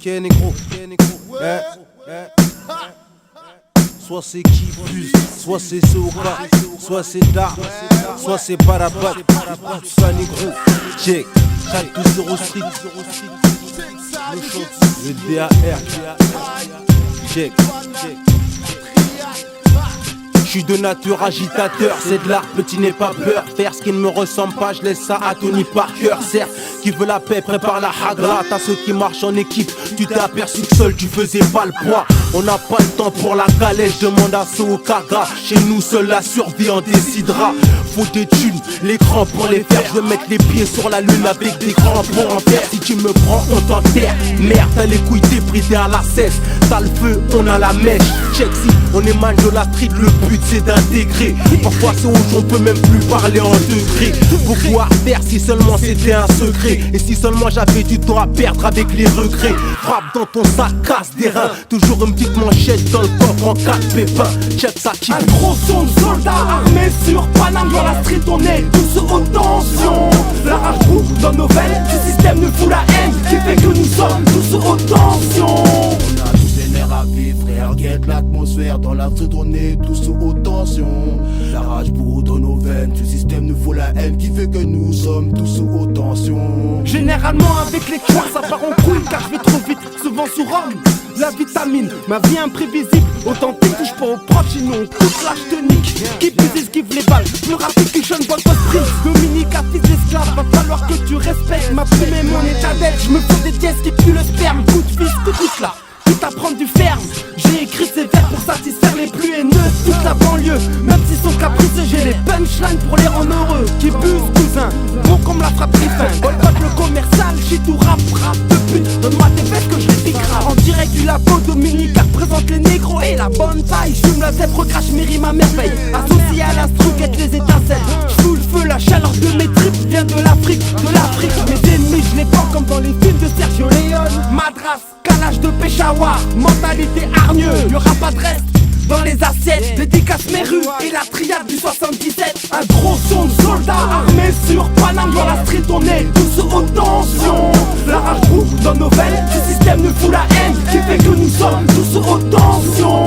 négro. Soit c'est qui buse, soit c'est Soka, soit c'est Dar, soit c'est Barabat, soit négro. Check, 4-2-0 street, le DAR. Check. Je suis de nature agitateur, c'est de l'art, petit n'aie pas peur. Faire ce qui ne me ressemble pas, je laisse ça à Tony Parker. Certes, qui veut la paix, prépare la hagra. T'as ceux qui marchent en équipe, tu t'es aperçu que seul tu faisais pas le poids. On n'a pas le temps pour la calèche, demande à Sokaga. Chez nous, seule la survie en décidera. Faut des thunes, l'écran pour les faire. Je veux mettre les pieds sur la lune avec des grands pour en faire. Si tu me prends, on t'enterre. Merde, t'as les couilles débridées à la cesse. T'as le feu, on a la mèche. Check si on est mal de la street, le but c'est d'intégrer. Parfois c'est rouge, on peut même plus parler en degrés. Pouvoir faire si seulement c'était un secret. Et si seulement j'avais du temps à perdre avec les regrets. Frappe dans ton sac, casse des reins. Toujours une petite manchette dans le coffre en 4 pépins. Check ça qui un gros son de soldats armés sur Paname. Dans la street on est tous haute tension. La rage boue dans nos veines, ce système nous fout la haine qui fait que nous sommes tous haute tension. On a tous les nerfs à vivre, frère, guette l'atmosphère. Dans la street on est tous sous haute tension. La rage boue dans nos veines, ce système nous fout la haine qui fait que nous sommes tous sous haute tension. Généralement avec les coins ça part en couille car je vais trop vite, souvent sous rhum. La vitamine, ma vie imprévisible. Authentique, touche pas aux proches, sinon toute lâche tonique. Qui plus esquive les balles, plus rapide que Sean Bolt Sprint. Dominique a fils d'esclave, va falloir que tu respectes ma plume et mon état d'être. Je me fais des dièses qui puent le sperme, coup de fils, que tout là. Tout à prendre du ferme. J'ai écrit ces vers pour satisfaire les plus haineux. Toute la banlieue, même s'ils sont capricieux, j'ai les punchlines pour les rendre heureux. Qui busent, cousin, bon comme la frappe Griffin. Boycott le commercial, shit ou rap de pute. Donne-moi tes fesses que je les pique grave. En direct du labo, Dominique représente les négros et la bonne taille. J'fume la zèbre, crache mes rimes à merveille. Associé à l'instru, guette les étincelles. J'fous le feu, la chaleur de mes tripes vient de l'Afrique, Mes ennemis, je les prends comme dans les films de Sergio Leone. Madras, calage de Peshawar, mentalité hargneux, y'aura pas de reste dans les assiettes. Dédicace mes rues et la triade du 77. Un gros son de soldats armés sur Paname. Dans la street on est tous sous haute tension. La rage boue dans nos veines, ce système nous fout la haine qui fait que nous sommes tous sous haute tension.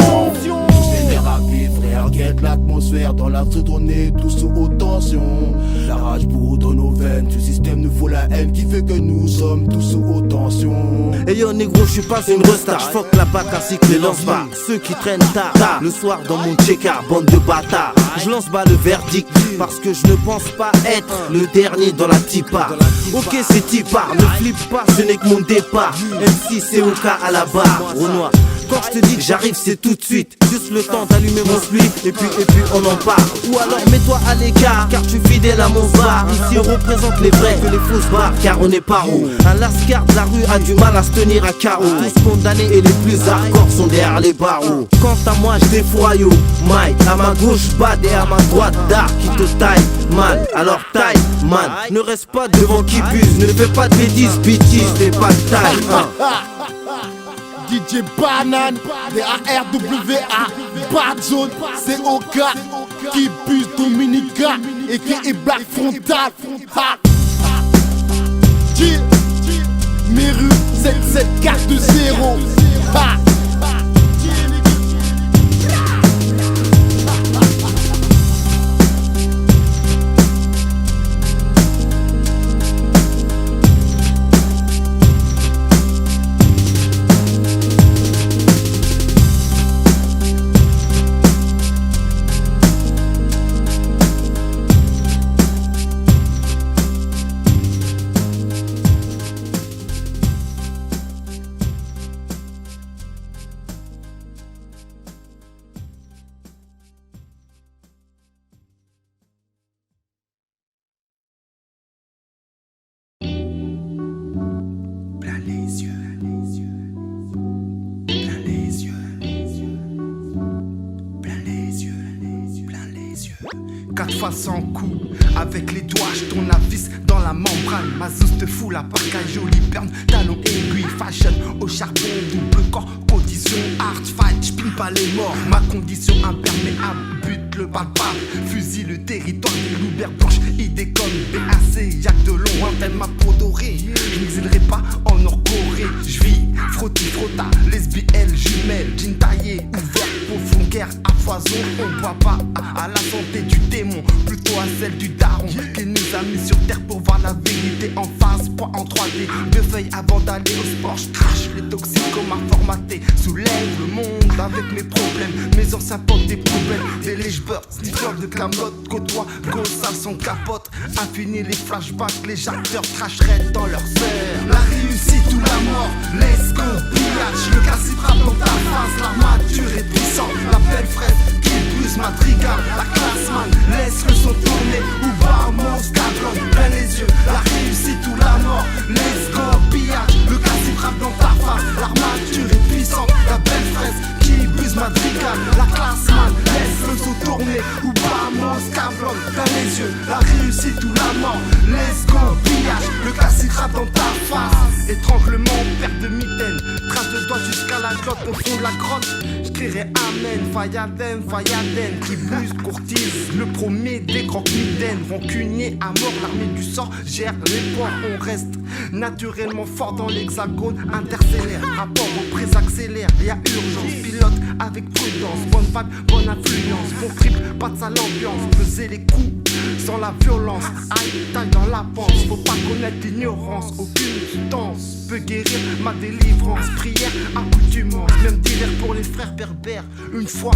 À vivre, frère, guette l'atmosphère. Dans la street on est tous sous haute tension. La rage boue dans nos veines, ce système nous fout la haine qui fait que nous sommes tous sous haute tension. Et yo négro, je suis pas une resta. J'fuck la bac ainsi que les lance-bas. Ceux qui traînent tard, le soir dans mon checker, bande de bâtards. Je lance bas le verdict parce que je ne pense pas être le dernier dans la tipa. Ok c'est tipa, ne flippe pas, ce n'est que mon départ. MC c'est au cas à la barre. Renoir, quand je te dis que j'arrive c'est tout de suite. Juste le temps d'allumer mon spliff et puis on en parle. Ou alors mets-toi à l'écart car tu es fidèle à mon bar. Ici on représente les vrais que les fausses barres car on est paro. Un lascar de la rue a du mal à se tenir à carreau. Tous condamnés et les plus hardcore sont derrière les barreaux. Quant à moi je défroye au Mike. À ma gauche Bad et à ma droite Dark qui te taille mal. Alors taille man, ne reste pas devant qui buse. Ne fais pas de bêtises bitches, t'es pas de taille DJ Banane, D-A-R-W-A, Bad Zone, C-O-K, qui buse Dominica, et qui est Black Frontal. Mes rues, 77420. les yeux, plein les yeux, plein les yeux, plein les yeux. 4 fois 100 coups, avec les doigts je tourne la vis dans la membrane. Ma zouze te fout la parcaille, jolie perle, talon aiguille, fashion au charbon, double corps, condition hard fight, j'pine pas les morts. Ma condition imperméable, but lutte, le palpable fusille le territoire des loups blanches. Ils déconnent, BAC, y'a que de lointaine ma peau dorée. Je n'exilerai pas en Nord-Corée. Je vis frotti frotta, lesbienne, jumelle, jean taillé, ouvert, profond, guerre à foison. On boit pas à la santé du démon, plutôt à celle du daron qui nous a mis sur terre pour voir la vérité en face, pas en 3D. Deux feuilles avant d'aller au sport, je crache les toxicomats formatés. Soulève le monde avec mes problèmes, mes anciens potes des poubelles. Des lèche-beurre, sniffer de clamotte, côtoie, gosse sans capote. Infini les flashbacks, les acteurs trasheraient dans leur sœur. La réussite ou la mort, let's go, pillage. Le classique frappe dans ta face, l'armature est puissante. La belle fraise qui plus madrigal, la classe man, laisse le son tourner. Ou vamos, cabron, plein les yeux. La réussite ou la mort, let's go, pillage. Le classique frappe dans ta face, l'armature est puissante. La belle fraise qui buse madrigal, la classe man, laisse le son tourner. Ou vamos, cabron, plein les yeux. La réussite ou la mort, let's go, pillage. Le classique frappe dans ta face, étranglement, perte de mitaine. Trace de doigts jusqu'à la glotte au fond de la grotte. J'crierai amen, Fayadem, Fayadem. Qui buse, courtise, le premier des croque-mitaines. Rancunier à mort, l'armée du sort gère les points. On reste naturellement fort dans l'hexagone interstellaire. Rapport au prix accélère, y'a urgence. Pilote avec prudence, bonne vague, bonne influence. Bon trip, pas de sale ambiance. Peser les coups sans la violence. Aïe, taille dans la panse. Faut pas connaître l'ignorance. Aucune substance peut guérir ma délivrance. Prière, accoutumance, même délire pour les frères berbères. Une fois,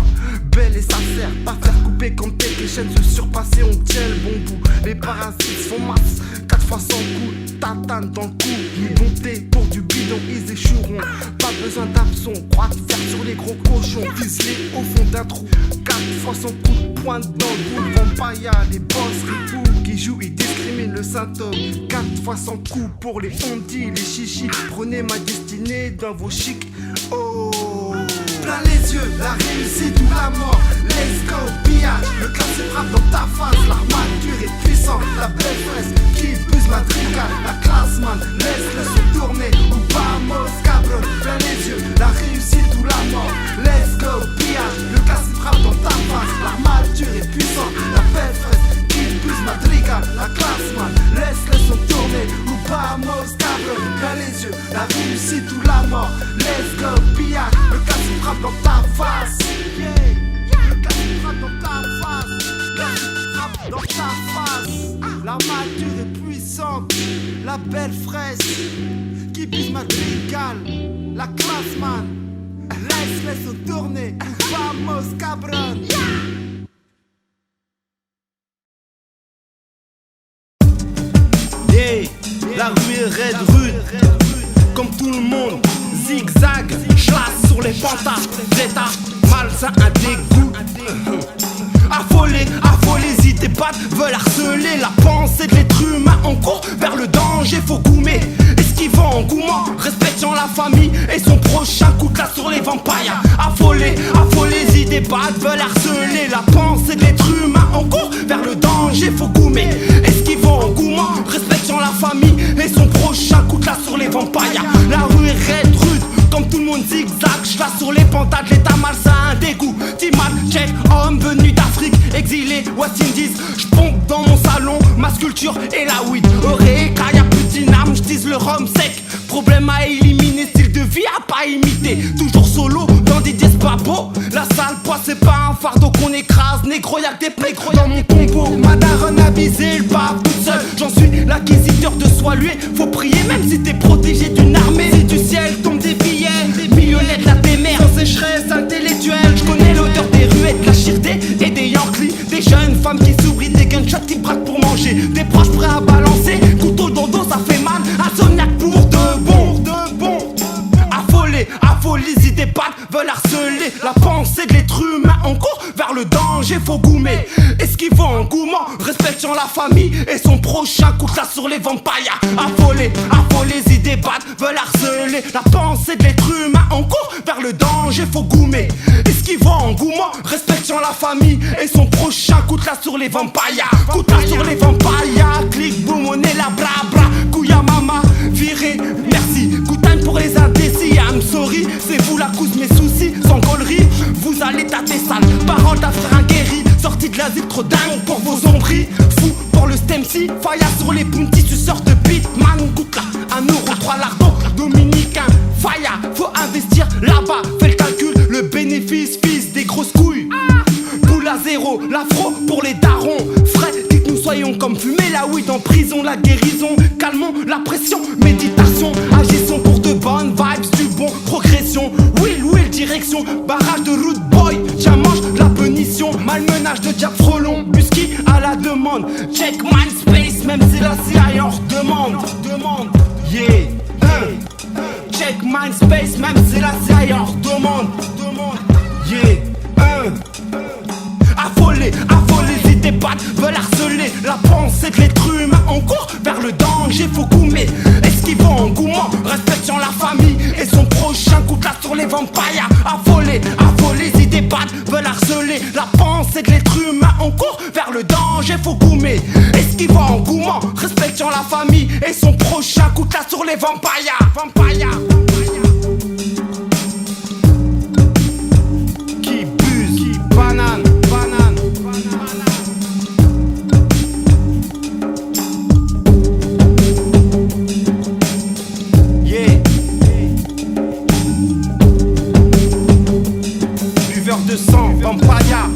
belle et sincère. Pas faire couper comme tel, les chaînes se surpasser. On tient le bon bout. Les parasites font masse, 4 fois sans coup. Tatane dans le cou, ni bonté pour du bidon, ils échoueront. Pas besoin d'abson, croix de fer sur les gros cochons. Ficelés au fond d'un trou, 4 fois sans coup de pointe dans le bout. Vampaya, les boss ripoux qui jouent, ils discriminent le symptôme. 4 fois sans coup pour les ondis, les chichis. Prenez ma destinée dans vos chics. Oh, plein les yeux, la réussite ou la mort. Let's go, pillage, le classique frappe dans ta face. L'armature est puissante, la belle fraise qui buse madrigal. La classe man, laisse-le se tourner. Ou vamos, cabron, plein les yeux, la réussite ou la mort. Let's go, pillage, le classique frappe dans ta face. L'armature est puissante, la belle fraise qui buse madrigal. La classe man, laisse-le se tourner. Ou vamos, cabron, plein les yeux, la réussite ou la mort. Let's go, pillage, le classique frappe dans ta face. Le classique frappe dans ta face. Le classique frappe dans ta face. L'armature est puissante, la belle fraise qui bise madrigal. La classe man, laisse tourner. Vamos, cabron. Yeah, la rue est raide, rude, comme tout le monde. Zigzag, chlasse sur les pantas. D'état, malsain, un dégoût. Affolés, idées pattes veulent harceler la pensée de l'être humain en cours vers le danger, faut goumer. Esquivant engouement, respectant la famille et son prochain coup de là sur les vampires. Affolés, idées pattes veulent harceler la pensée de l'être humain en cours vers le danger, faut goumer. Esquivant engouement, respectant la famille et son prochain coup de là sur les vampires. La rue est raide, rude, comme tout le monde zigzag. J'lasse sur les pantades, l'état malsain, un dégoût. Timal, check, homme venu d'Afrique, exilé, West Indies. J'pompe dans mon salon, ma sculpture et la weed. Eureka, y'a plus de dyname, j'tise le rhum sec. Problème à éliminer, style de vie à pas imiter. Toujours solo, dans des disques pas beaux. La salle poids c'est pas un fardeau qu'on écrase. Négro, y'a que des négros dans mon combo. Ma daronne a visé le pape toute seule. J'en suis l'acquisiteur de soi, lui. Faut prier même si t'es protégé d'une armée. Si du ciel tombent des billets, des millionnettes, la témère. Sans sécheresse intellectuelle, j'connais l'odeur des ruettes, la chireté et des Yankees. Des jeunes femmes qui s'ouvrent, des gunshots qui braquent pour manger. Des proches prêts à balancer, couteau dans le dos ça fait mal. Insomniaque pour de bon. Affolés, idées pattes veulent harceler la pensée de l'être humain en cours vers le danger, faut goumer. Esquivant engouement, respectant la famille et son prochain coup de là sur les vampires. Affolés, idées pattes veulent harceler la pensée de l'être humain en cours vers le danger, faut goumer. Esquivant engouement, respectant la famille et son prochain coup de là sur les vampires. Coup de là sur les vampires, clic, boum, on est là, bra bra. Kouya mama, viré, merci. Good time pour les indécis, I'm sorry. C'est vous la cause mes soucis, sans gaulerie. Vous allez tâter sale, parole d'un frère guéri. de la zip trop dingue pour vos ombris. Fou pour le stemcy, Faya sur les bounties, tu sors de Bitman. Goûte là, 1,3€ lardon, dominicain. Faya, faut investir là-bas, fais le calcul, le bénéfice, fils des grosses couilles. Boule à zéro, l'afro pour les darons. Frais, dites nous soyons comme fumer la weed en prison, la guérison. Calmons la pression, méditation, agissons pour de bonnes vibes, du bon progression. Will, direction, barrage de root boy, j'amange de la punition. Malmenage de diable frelon, busky à la demande. Check Mindspace, même si la CIA en redemande. Yeah, check Mindspace, même si la CIA en redemande. Yeah, Affolé, si tes pattes veulent harceler la pensée de l'être humain en cours vers le danger, faut goumer. Esquivant engouement, respectant la famille et son prochain coup de là sur les vampires. Affolé, si tes pattes veulent harceler la pensée de l'être humain en cours vers le danger, faut goumer. Esquivant engouement, respectant la famille et son prochain coup de là sur les vampires. Qui buse, qui banane. De sang, vampaya,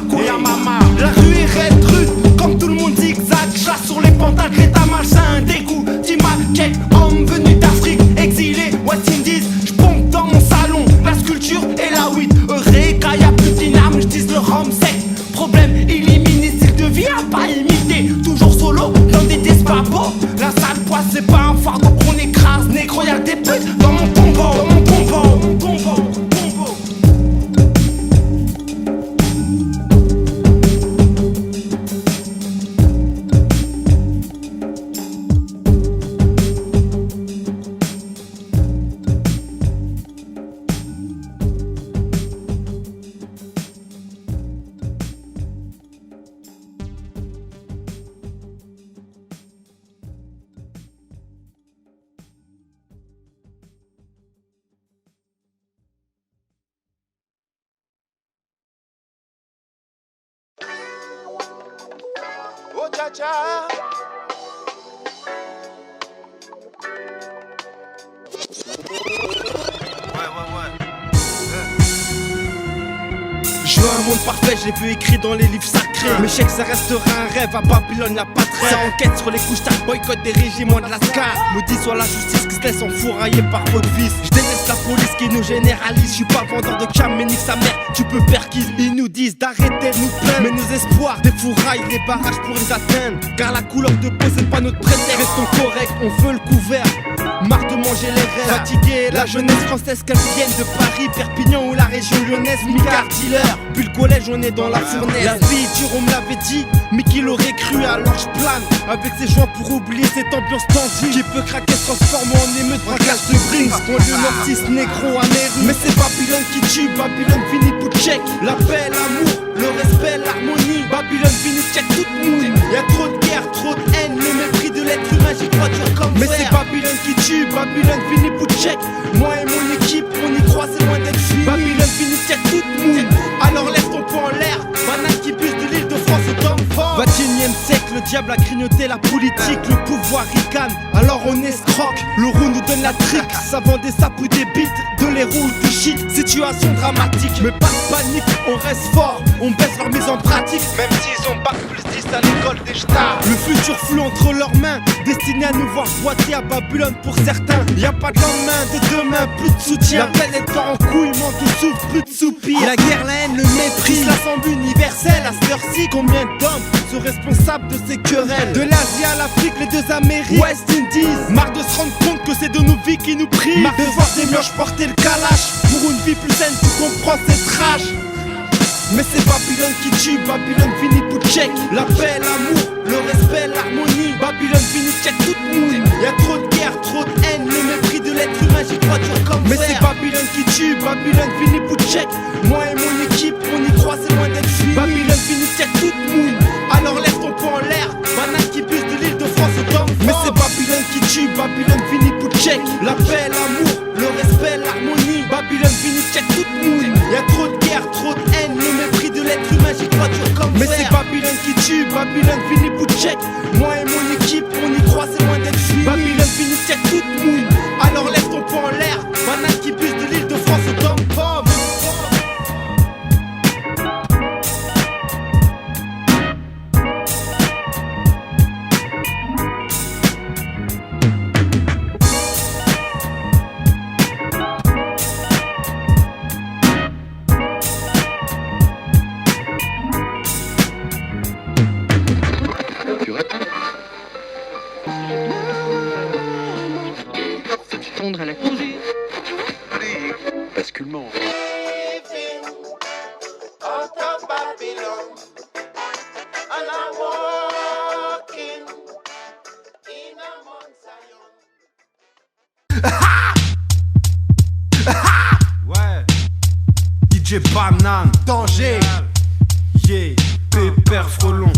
Koya mama. La rue est raide, rude, comme tout le monde zigzag. J'lasse sur les pentables, l'état malsain, dégoût. Timaquet, homme venu d'Afrique, exilé, West Indies. J'pompe dans mon salon, la sculpture et la weed. Eureka, y'a plus de dyname, j'dis le rhum sec. Problème éliminé, style de vie à pas imiter. Toujours solo, dans des despapos. La sale poisse, c'est pas un fardeau qu'on écrase. Négro, y'a des putes dans mon tombeau. Oh, cha cha. Je veux un monde parfait, j'ai vu écrit dans les livres sacrés. Mais je sais que ça restera un rêve, à Babylone y'a pas de rêve. Ça enquête sur les couches, t'as boycott des régiments de la SCAR. Maudit soit la justice qui se laisse enfourailler par votre fils. Je déteste la police qui nous généralise. Je suis pas vendeur de cam, mais nique sa mère, tu peux perquise. Ils nous disent d'arrêter de nous plaindre, mais nos espoirs, des fourrailles, des barrages pour les atteindre. Car la couleur de peau c'est pas notre prétexte. Restons corrects, on veut le couvert. Marre de manger les rêves, fatigué, la jeunesse française qu'elle vienne de Paris, Perpignan ou la région lyonnaise, Micard dealer. Puis le collège on est dans la fournaise. La vie est dure on me l'avait dit, mais qui l'aurait cru, alors je plane avec ses joints pour oublier cette ambiance tendue. Qui peut craquer se transformer en émeute, braquage de brings. On le nord-6, négro, anéru. Mais c'est Babylone qui tue, Babylone finit pour check. La paix, l'amour, le respect, l'harmonie. Babylone finit check toute mouille. Y'a trop de guerre, trop de haine, le mépris de l'être humain, j'y crois dur comme mais frère. C'est Babylone qui tue, Babylone finit pour check. Moi et mon équipe, on y croit, c'est loin d'être fini. Babylone finit check toute mouille. Alors lève ton poing en l'air, banane qui buse de l'île de France au temps fort. 21e siècle, le diable a grignoté la politique, le pouvoir ricane, alors on escroque. Le roux nous donne la trique, ça vend des sapes ou des bites, de l'héros ou du shit. Situation dramatique, mais pas de panique, on reste fort, on baisse leur mise en pratique. Même s'ils ont bac plus 10 à l'école des stars. Le futur flou entre leurs mains, destiné à nous voir boiter à Babylone pour certains. Y'a pas de lendemain, de demain, plus de soutien. La planète part en couille, manque de souffle, plus de soupirs. La guerre, la haine, le mépris, l'assemblée universelle. À cette heure-ci, combien d'hommes sont responsables de ces querelles? De l'Asie à l'Afrique, les deux Amériques, West Indies. Marre de se rendre compte que c'est de nos vies qui nous prient. Marre de voir des mioches porter le calache. Pour une vie plus saine, tu comprends, c'est trash. Mais c'est Babylone qui tue, Babylone finit pour check. La paix, l'amour, le respect, l'harmonie. Babylone finit check toute mouille. Y'a trop de guerre, trop de haine, le mépris de l'être humain, j'y crois dur comme mais frère. C'est Babylone qui tue, Babylone finit pour check. Moi et mon équipe, on y croit, c'est loin d'être fini. Babylone finit check toute mouille. Alors lève ton poing en l'air, banane qui buse de l'île de France au temps fort. Mais c'est Babylone qui tue, Babylone finit pour check. La paix, l'amour, le respect, l'harmonie. Babylone finit check toute mouille. Y'a trop de guerre, trop de haine, le mépris de l'être humain, j'y crois dur comme Mais fer. c'est Babylone qui tue, Babylone finit bout de check. Moi et mon équipe, on y croit, c'est loin d'être fini. Babylone finit check toute mouille. Alors lève ton poing en l'air. Banane qui buse de l'île de France au tom-pom. Tondre à la congé. Basculement. Ouais. DJ Banane, danger. Yeah, Pépère Frelon.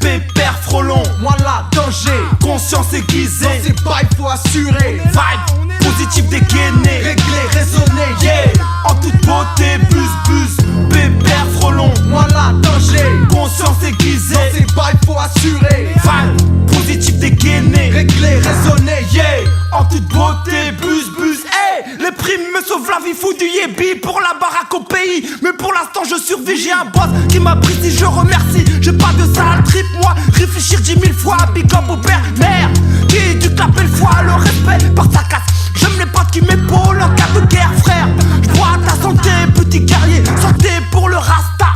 Pépère Frelon, moi là, danger. Conscience aiguisée, dans ces bails faut assurer. Vibe, positif dégainé, réglé, raisonné, yeah. En toute beauté, bus. Pépère Frelon, moi là, danger. Conscience aiguisée, dans ces bails faut assurer. Vibe, positif dégainé, réglé, raisonné, yeah. En toute beauté, bus. Hey, les primes me sauvent la vie, fou du yébi pour la baraque au pays. Mais pour l'instant je survis, j'ai un boss qui m'a pris si je remercie. J'ai pas de sale trip, moi, réfléchir 10 000 fois. Big up au père, mère, qui du clapet le foie, le respect par sa casse. J'aime les potes qui m'épaulent en cas de guerre, frère. J'bois ta santé, petit guerrier, santé pour le rasta.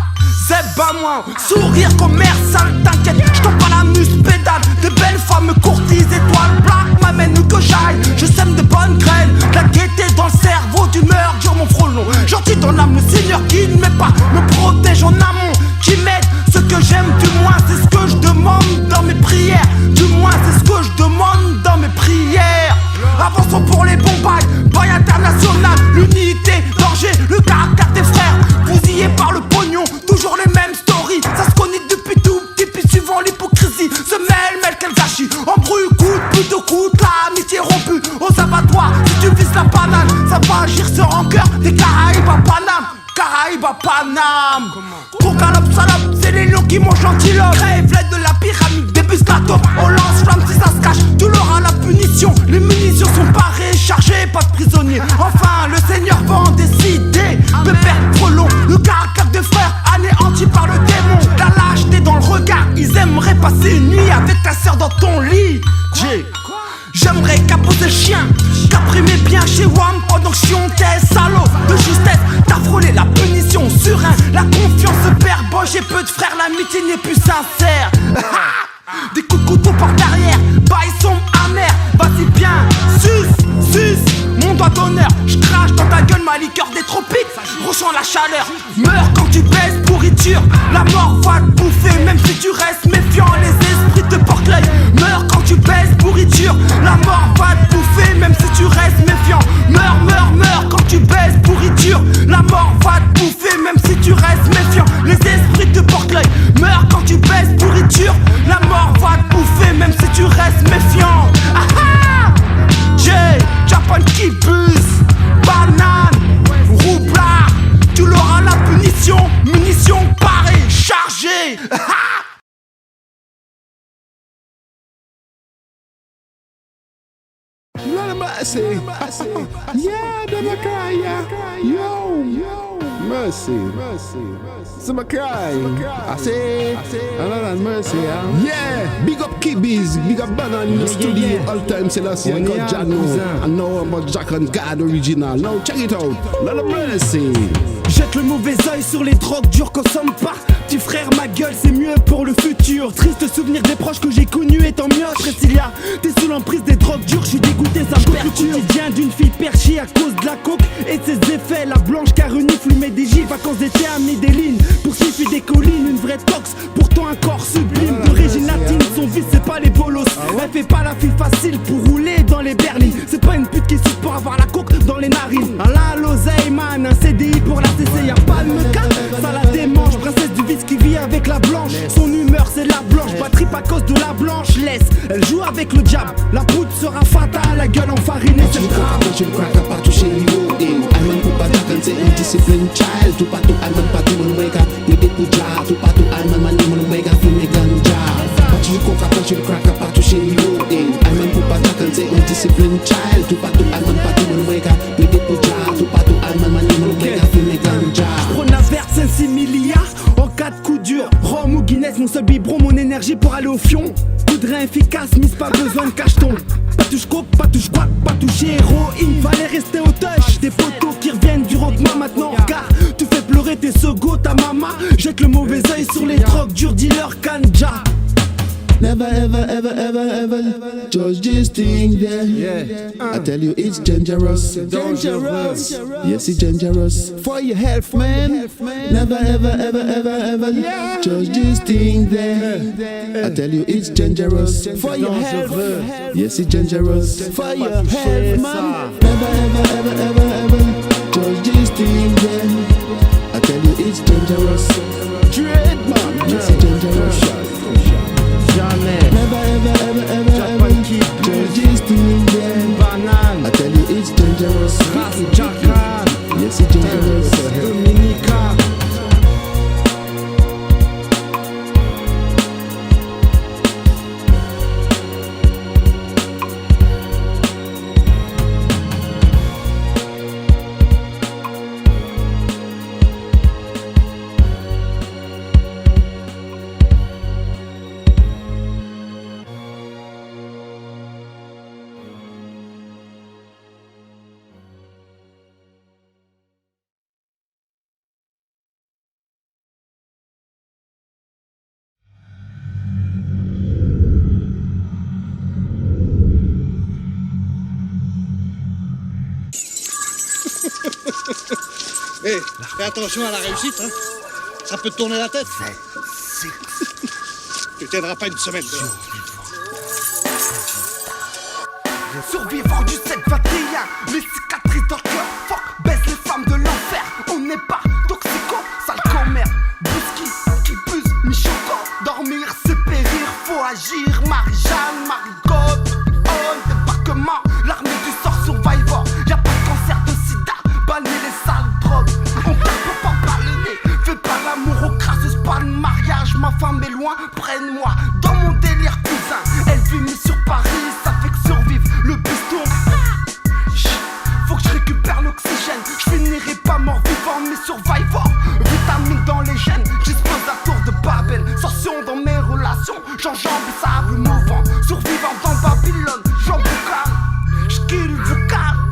Zeb à moi, sourire commercial, t'inquiète, j'tends pas la muse pédale. Des belles femmes courtises, étoiles black m'amènent où que j'aille. Je sème de bonnes graines, la gaieté dans le cerveau, d'humeur, dure mon frelon. Gentil dans l'âme, le Seigneur qui ne m'aide pas, me protège en amont, qui m'aide. Ce que j'aime, du moins, c'est ce que je demande dans mes prières. Du moins, c'est ce que je demande dans mes prières. Avançons pour les bons bails international, l'unité, danger, le caractère des frères. Bousillés par le pognon, toujours les mêmes stories. Ça se connaît depuis tout petit, puis suivant l'hypocrisie. Se mêle, quel gâchis. Embrouille, coûte, plutôt coûte, l'amitié rompue aux abattoirs. Si tu vises la banane, ça va agir sur rancœur. Des Caraïbes à Paname. Caraïbes à Paname. Pour galope salope, c'est les lions qui mangent l'antilope. Crève l'aide de la pyramide, des bus la top. On lance flamme si ça se cache, tu l'auras la punition. Les munitions sont parées, chargées, pas de prisonniers. Enfin, le Seigneur va en décider. Pépère Frelon, le caractère des frères, anéanti par le démon. La lâcheté dans le regard, ils aimeraient passer une nuit avec ta sœur dans ton lit. J'aimerais capoter le chien, qu'apprimer bien chez WAM pendant que je chiantais, salaud de justesse. T'as frôlé la punition serein, la confiance se perd. Bon, j'ai peu de frères, l'amitié n'est plus sincère. Des coups de couteau par derrière, bail sombre amer. Vas-y bien, sus, mon doigt d'honneur. J'crache dans ta gueule ma liqueur des tropiques, ressens la chaleur. Meurs quand tu baisses, pourriture. La mort va te bouffer, même si tu restes méfiant. Les esprits te portent l'œil. Meurs quand tu baisses, pourriture. La mort va te bouffer, même si tu restes méfiant. Meurs quand tu baisses, pourriture. La mort va te bouffer, même si tu restes méfiant. Les esprits te portent l'œil. Meurs quand tu baisses, pourriture. La mort va te bouffer, même si tu restes méfiant. Ah ah! Japan qui buse, banane, roublard. Tu l'auras la punition, munitions parées, chargées. Ah ah! Lord of mercy. Yeah, never cry, yeah. Yo. Mercy. So I cry. I say, another mercy, yeah. Big up Kibbies, big up Banana in the studio. All time Selassie, I got Jano. I know about Jack and God original. Now check it out. Lord of mercy. Jette le mauvais oeil sur les drogues dures, consomme pas. Petit frère, ma gueule, c'est mieux pour le futur. Triste souvenir des proches que j'ai connus étant mieux. Cécilia, t'es sous l'emprise des drogues dures, je suis dégoûté, ça me perturbe. Le quotidien d'une fille perchée à cause de la coke et de ses effets. La blanche carenif lui met des gifs, vacances d'été amener des lignes. Pour suivre des collines, une vraie tox, pourtant un corps sublime. D'origine latine, son vice c'est pas les bolos. Elle fait pas la fille facile pour rouler dans les berlines. C'est pas une pute qui souffre pour avoir la coke dans les narines. La l'oseille man, un CDI pour la CC, y'a pas de meca. Ça la démange, princesse du vice qui vit avec la blanche. Son humeur c'est la blanche, pas trip à cause de la blanche. Laisse, elle joue avec le diable. La poudre sera fatale, la gueule enfarinée c'est le drame. Je ne crois qu'à pas toucher niveau. Aïe, pour pas t'attendre. say undisciplined child. Tu patu alman patu manwega, ni de puja. Tu patu alman mani manwega, fume ganja. Patu coca, patu cracker, patu shady loading. Alman pupata can say undisciplined child. Tu patu alman patu manwega, ni de puja. Tu patu alman mani manwega, fume ganja. Prône la verte, 5-6 milliards en cas de coup dur. Rhum ou Guinness, mon seul biberon, mon énergie pour aller au fion. Coup de rein efficace, mise pas besoin de cacheton. Pas touche coke, pas touche guac, pas touche héroïne. Fallait rester au touch. Des photos qui reviennent du rockman maintenant. Regarde, tu fais pleurer tes sogos, ta maman. Jette le mauvais oeil sur les drogues, dur dealer, ganja. Never ever ever ever ever judge this thing there. I tell you it's dangerous. Dangerous. Yes, it's dangerous. For your health, man. Never ever ever ever ever judge this thing there. I tell you it's dangerous. For your health. Yes, it's dangerous. For your health, man. Never ever ever ever ever judge this thing there. I tell you it's dangerous. Trademark. Yes, it's dangerous. Jamais. Never ever ever ever Japan Kid, judge this thing there. Banane, I tell you it's dangerous. Ras Jacan, Yes, it's dangerous. Dominica. Hé, fais attention à la réussite, hein. Ça peut te tourner la tête. Tu tiendras pas une semaine dehors. Survivant du 7-21, les cicatrices dans le cœur. Fuck, baisse les femmes de l'enfer. On n'est pas toxico, sale commère. Bousky, qui buse, mi-choco. Dormir, c'est périr, faut agir. Marie-Jeanne, Marie-Côte, on débarquement. L'armée du sort survivor. Y'a pas de cancer de sida, bannir les sales drogues. On tape pas par le nez, fais pas l'amour au crassus, pas de mariage. Ma femme est loin, prenne-moi dans mon délire cousin. Elle vit mis sur Paris, ça fait que survivre. Le bus tourne. Faut que je récupère l'oxygène. Je finirai pas mort vivant, mais survivor. Vitamine dans les gènes, j'explose la tour de Babel. Sorcion dans mes relations, j'enjambe le sable mouvant. Survivant dans Babylone, j'en boucane. J'kill vous calme.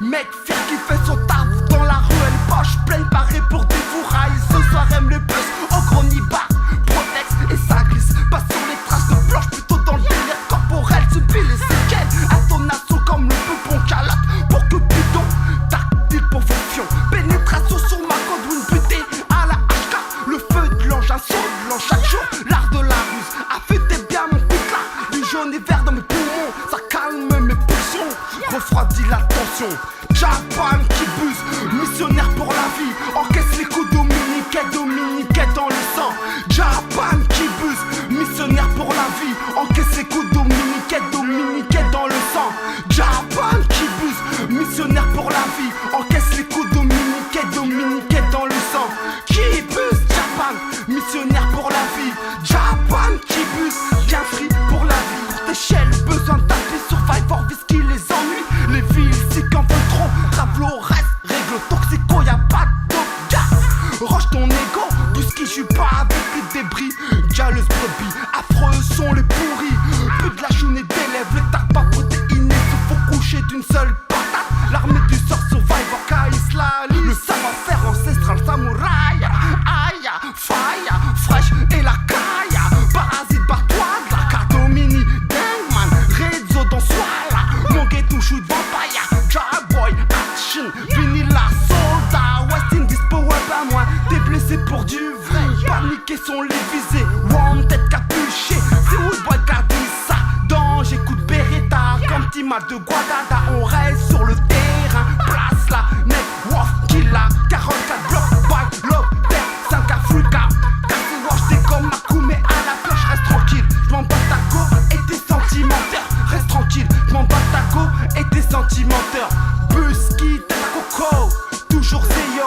Mec fier qui fait son taf dans la rue, elle poche pleine parée pour des fourrailles. Ce soir aime les bus au gros nibar. Protex et ça glisse, pas sur les traces de planche, plutôt dans le délire corporel. Subit les séquelles, intonation comme le peupon calotte. Pour que putain, tactile pour fonction. Pénétration sur ma code ou une butée à la HK. Le feu de l'engin saut de l'an chaque jour. L'art de la ruse, affûtez bien mon pic là. Du jaune et vert dans mes poumons, ça calme mes pulsions. Refroidit la tension. Japan qui buse, missionnaire pour la vie. Encaisse les coups dominiquais, dominiquais dans le sang. Japan qui buse, missionnaire pour la vie. Encaisse les coups dominiquais, dominiquais dans le sang. Japan qui buse, missionnaire pour la vie. Encaisse les coups dominiquais, dominiquais dans le sang. Qui buse, Japan, missionnaire pour la vie. Japan qui buse, bien free pour la vie. Courte échelle, besoin d'appui, survivor, whisky les ennuis. Les villes si qu'en veulent trop, Ravlo reste, règle toxico, y'a pas de gaz. Roche ton ego, whisky j'suis pas avec les débris. Jaleuse brebis, affreux sont les pourris. Peu de la journée d'élèves, le tabac protéiné se faut coucher d'une seule patate. L'armée du sort survivor, Kaislali. Le savoir-faire ancestral samouraï. Aïe, faille, fraîche et la caille. Parasite, barre-toi de la cadomini. Dangman, Rezo dans Swala. Mon ghetto, chou de vampire. Dry boy, action, vinilla, soldat. West Indies, power, pas moi. T'es blessé pour du vrai. Paniqués sont les visés. One tête capuchée. C'est Woodboy qui a dit ça. Danger, coup de Beretta. Comme Tima de Guadada. On reste sur le terrain. Place la net, wof, killa. 44 blocs, bike, lock, terre, 5 Africa. Cassie Wash, t'es comme Makoumé à la cloche. Reste tranquille, j'm'en bats ta go et t'es sentimentaire. Reste tranquille, j'm'en bats ta go et t'es sentimentaire. Busky, tête à coco. Toujours Zeyo,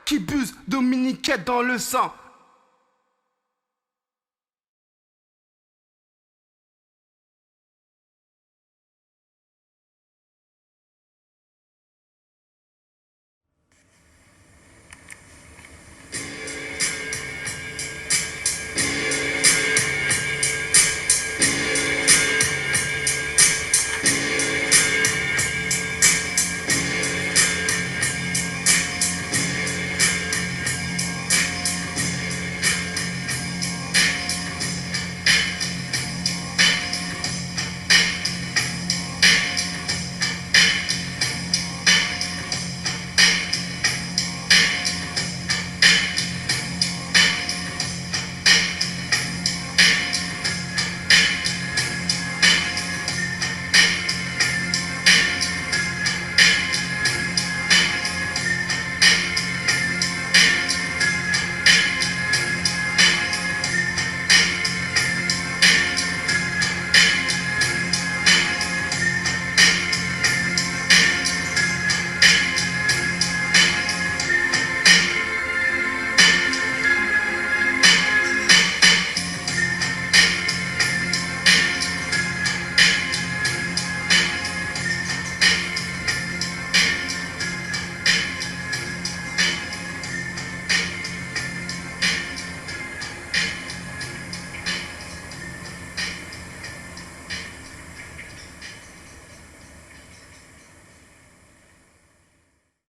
qui buse, dominiquette dans le sang.